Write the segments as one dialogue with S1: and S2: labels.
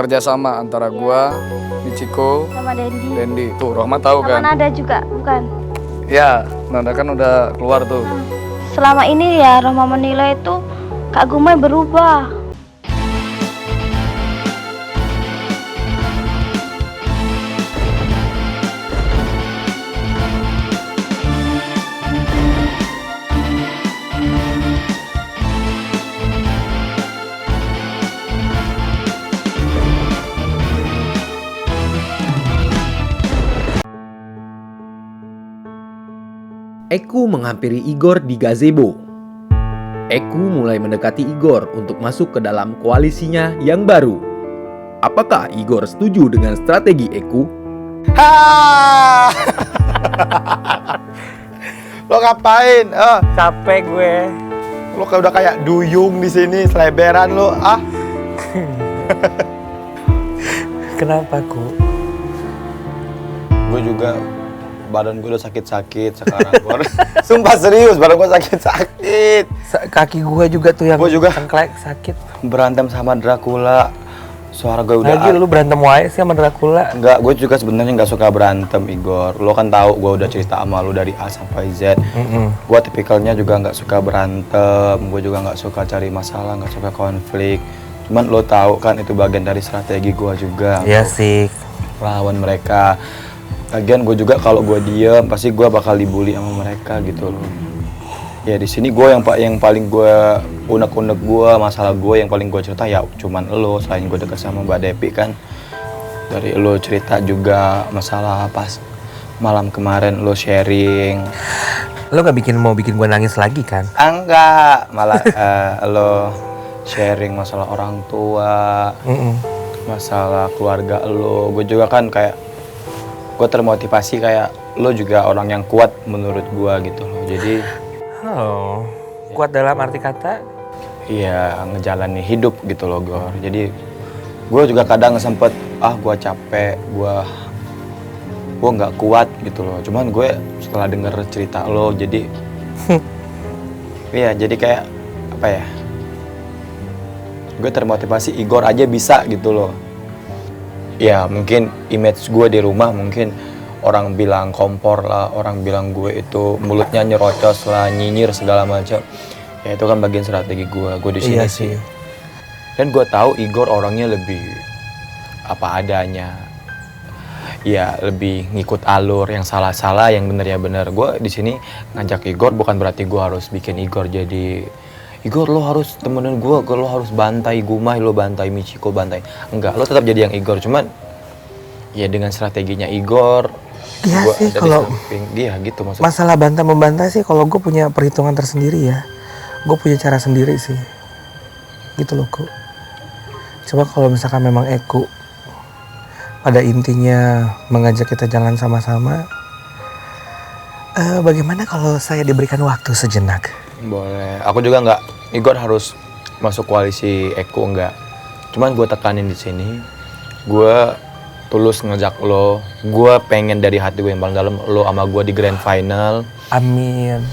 S1: kerja sama antara gua, Michiko,
S2: sama
S1: Dendi. Tuh, Rohma tahu
S2: sama
S1: kan?
S2: Nada juga, bukan?
S1: Ya, Nada kan udah keluar tuh.
S2: Selama ini ya Roma menilai itu Kak Gumai berubah.
S3: Eku menghampiri Igor di gazebo. Eku mulai mendekati Igor untuk masuk ke dalam koalisinya yang baru. Apakah Igor setuju dengan strategi Eku?
S4: Ha! Lo ngapain?
S5: Capek gue.
S4: Lo udah kayak duyung di sini, seleberan lo.
S5: Kenapa, Ku?
S4: Gue juga badan gue udah sakit-sakit sekarang. Sumpah serius, badan gue sakit-sakit.
S5: Kaki gue juga tuh yang
S4: Gue juga
S5: tengklek sakit.
S4: berantem sama Dracula. Suara gue udah.
S5: Lagi lu berantem wae sih sama Dracula.
S4: Enggak, gue juga sebenarnya nggak suka berantem, Igor. Lo kan tahu gue udah cerita sama lo dari A sampai Z. Gue tipikalnya juga nggak suka berantem. Gue juga nggak suka cari masalah, nggak suka konflik. Cuman lo tahu kan itu bagian dari strategi gue juga.
S5: Iya sih.
S4: Lawan mereka. Lagian gue juga kalau gue diem pasti gue bakal dibully sama mereka gitu loh. Ya di sini gue yang paling gue unek-unek gue, masalah gue yang paling gue cerita ya cuman lo. Selain gue deket sama Mbak Depi kan, dari lo cerita juga masalah pas malam kemarin lo sharing.
S5: Lo gak mau bikin gue nangis lagi kan?
S4: Enggak, malah lo sharing masalah orang tua, masalah keluarga lo. Gue juga kan kayak gue termotivasi kayak lo juga orang yang kuat menurut gue gitu loh. Jadi
S5: kuat dalam arti kata?
S4: iya, ngejalanin hidup gitu loh, Gor. Jadi gue juga kadang sempet gue capek, gue nggak kuat gitu loh. Cuman gue setelah denger cerita lo jadi iya, jadi kayak apa ya, gue termotivasi Igor aja bisa gitu loh. Ya mungkin image gue di rumah mungkin orang bilang kompor lah, orang bilang gue itu mulutnya nyerocos lah, nyinyir segala macam. Ya itu kan bagian strategi gue di sini sih. Dan gue tahu Igor orangnya lebih apa adanya. Ya lebih ngikut alur, yang salah-salah, yang bener ya bener. Gue di sini ngajak Igor bukan berarti gue harus bikin Igor jadi Igor lo harus temenin gue, lo harus bantai Gumai, lo bantai Michiko, bantai. Enggak, lo tetap jadi yang Igor, cuman ya dengan strateginya Igor.
S5: Iya sih, kalau
S4: dia gitu maksudnya.
S5: masalah bantah membantah sih, kalau gue punya perhitungan tersendiri ya. Gue punya cara sendiri sih. Gitu loh, Ku. Coba kalau misalkan memang Eku pada intinya mengajak kita jalan sama-sama, bagaimana kalau saya diberikan waktu sejenak?
S4: Boleh. Aku juga nggak, Igor harus masuk koalisi Eku, enggak. Cuman gue tekanin di sini, gue tulus ngajak lo. Gue pengen dari hati gue yang paling dalam lo sama gue di grand final.
S5: Amin.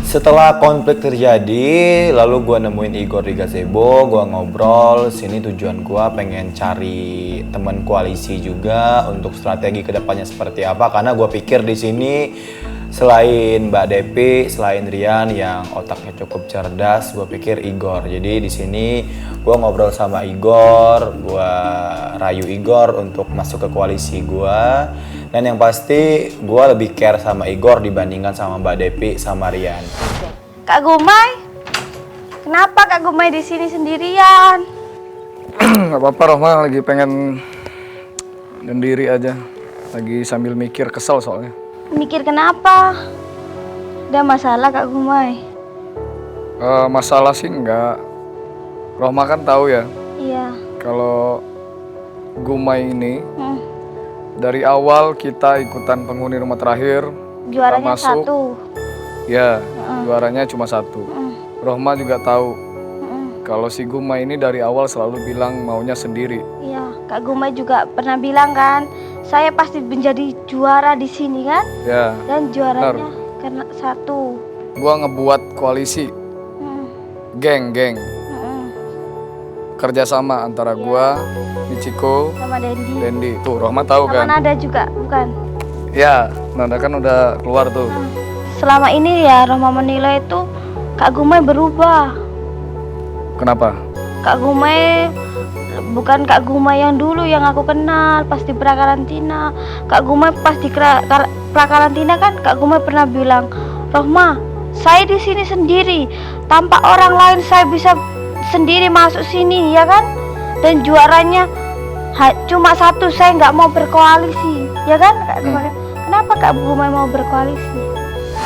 S4: Setelah konflik terjadi, lalu gue nemuin Igor di gazebo, gue ngobrol. Sini tujuan gue pengen cari teman koalisi juga untuk strategi kedepannya seperti apa. Karena gue pikir di sini selain Mbak Depi, selain Rian yang otaknya cukup cerdas, gue pikir Igor. Jadi di sini gue ngobrol sama Igor, gue rayu Igor untuk masuk ke koalisi gue. Dan yang pasti gue lebih care sama Igor dibandingkan sama Mbak Depi sama Rian.
S2: Kak Gumai, kenapa Kak Gumai di sini sendirian?
S1: Gak apa-apa, Rohma lagi pengen sendiri aja. Lagi sambil mikir, kesel soalnya.
S2: Mikir kenapa? Ada masalah Kak Gumai?
S1: Masalah sih enggak. Rohma kan tahu ya,
S2: Iya.
S1: kalau Gumai ini dari awal kita ikutan penghuni rumah terakhir.
S2: Juaranya
S1: masuk,
S2: 1.
S1: Ya, juaranya cuma 1. Rohma juga tahu kalau si Gumai ini dari awal selalu bilang maunya sendiri.
S2: Iya, Kak Gumai juga pernah bilang kan, saya pasti menjadi juara di sini kan?
S1: Ya.
S2: Dan juaranya karena 1.
S1: Gua ngebuat koalisi, geng. kerja sama antara gua, Michiko,
S2: sama Dendi.
S1: Dendi. Tuh, Rohma tahu
S2: Sama
S1: kan?
S2: Nada juga, bukan?
S1: Ya, Nanda kan udah keluar tuh.
S2: Selama ini ya Rohma menilai itu Kak Gumai berubah.
S1: Kenapa?
S2: Kak Gumai bukan Kak Gumai yang dulu yang aku kenal pas di prakarantina. Kak Gumai pas di prakarantina kan Kak Gumai pernah bilang, "Rohma, saya di sini sendiri. Tanpa orang lain saya bisa sendiri masuk sini, ya kan? Dan juaranya cuma satu, saya nggak mau berkoalisi, ya kan?" Kak Gumai. Kenapa Kak Gumai mau berkoalisi?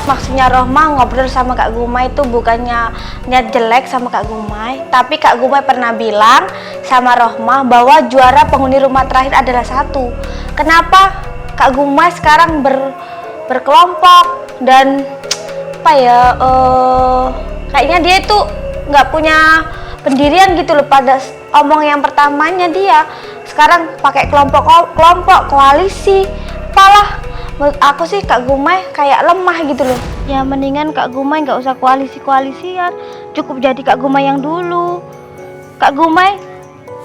S2: Maksudnya Rohma ngobrol sama Kak Gumai itu bukannya niat jelek sama Kak Gumai, tapi Kak Gumai pernah bilang sama Rohma bahwa juara penghuni rumah terakhir adalah satu. Kenapa Kak Gumai sekarang berkelompok dan apa ya? Kayaknya dia itu nggak punya pendirian gitu loh. Pada omong yang pertamanya dia sekarang pakai kelompok koalisi. Apalah. Menurut aku sih Kak Gumai kayak lemah gitu loh. Ya mendingan Kak Gumai nggak usah koalisian, cukup jadi Kak Gumai yang dulu. Kak Gumai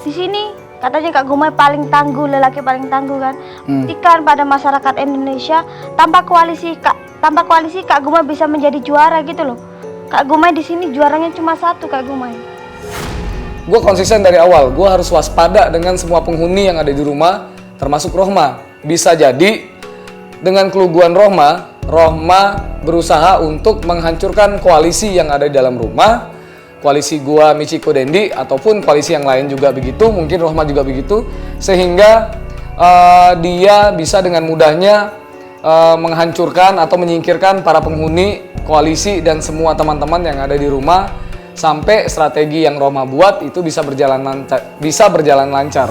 S2: di sini katanya Kak Gumai paling tangguh, lelaki paling tangguh kan. Buktikan pada masyarakat Indonesia tanpa koalisi Kak Gumai bisa menjadi juara gitu loh. Kak Gumai di sini juaranya cuma satu Kak Gumai.
S1: Gue konsisten dari awal, gue harus waspada dengan semua penghuni yang ada di rumah, termasuk Rohma. Bisa jadi dengan keluguan Rohma berusaha untuk menghancurkan koalisi yang ada di dalam rumah, koalisi gua, Michiko, Dendi, ataupun koalisi yang lain juga begitu, mungkin Rohma juga begitu, sehingga dia bisa dengan mudahnya menghancurkan atau menyingkirkan para penghuni koalisi dan semua teman-teman yang ada di rumah, sampai strategi yang Rohma buat itu bisa berjalan lancar.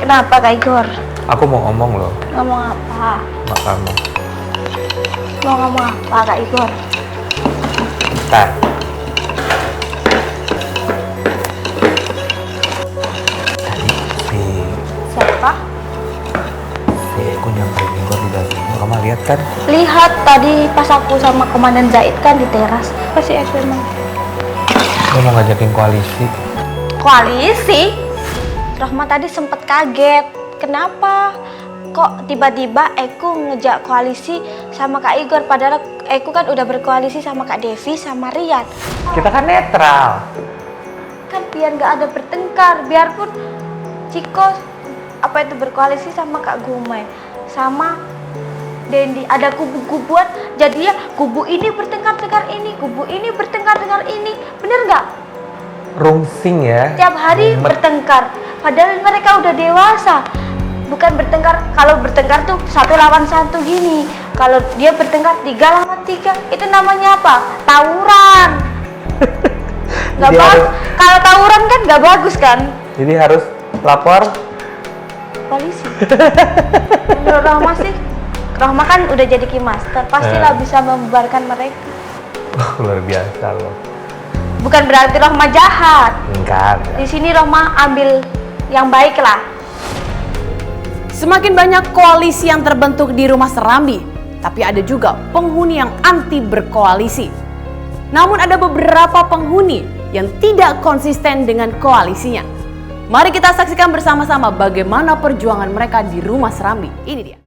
S2: Kenapa Kak Igor?
S5: Aku mau ngomong loh
S2: Ngomong apa?
S5: sama kamu.
S2: Mau ngomong apa Kak Igor?
S5: Tar. Tadi
S2: Siapa?
S5: aku nyamperin Igor di dalam. Kamu lihat kan?
S2: Lihat tadi pas aku sama Komandan Zaid kan di teras. Apa sih aku emang?
S5: Dia mau ngajakin koalisi.
S2: Koalisi? Rohma tadi sempet kaget. Kenapa? Kok tiba-tiba Eku ngejak koalisi sama Kak Igor, padahal Eku kan udah berkoalisi sama Kak Devi sama Rian.
S5: Kita kan netral.
S2: Kan biar nggak ada bertengkar, biarpun Ciko apa itu berkoalisi sama Kak Gumai sama Dendi, ada kubu-kubuan, jadinya kubu ini bertengkar dengan ini, kubu ini bertengkar dengan ini, bener nggak?
S5: Rungsing ya.
S2: Tiap hari bertengkar, padahal mereka udah dewasa. Bukan bertengkar, kalau bertengkar tuh 1 lawan 1 gini. Kalau dia bertengkar 3 lawan 3, itu namanya apa? Tawuran. Nggak
S5: Jadi
S2: bagus.
S5: harus-
S2: Kalau tawuran kan nggak bagus kan?
S5: Jadi harus lapor.
S2: Polisi. Menurut Rohma sih, Rohma kan udah jadi keymaster, pastilah bisa membubarkan mereka.
S5: Luar biasa loh.
S2: Bukan berarti Rohma jahat.
S5: Enggak.
S2: Di sini Rohma ambil yang baik lah.
S6: Semakin banyak koalisi yang terbentuk di Rumah Serambi, tapi ada juga penghuni yang anti berkoalisi. Namun ada beberapa penghuni yang tidak konsisten dengan koalisinya. Mari kita saksikan bersama-sama bagaimana perjuangan mereka di Rumah Serambi. Ini dia.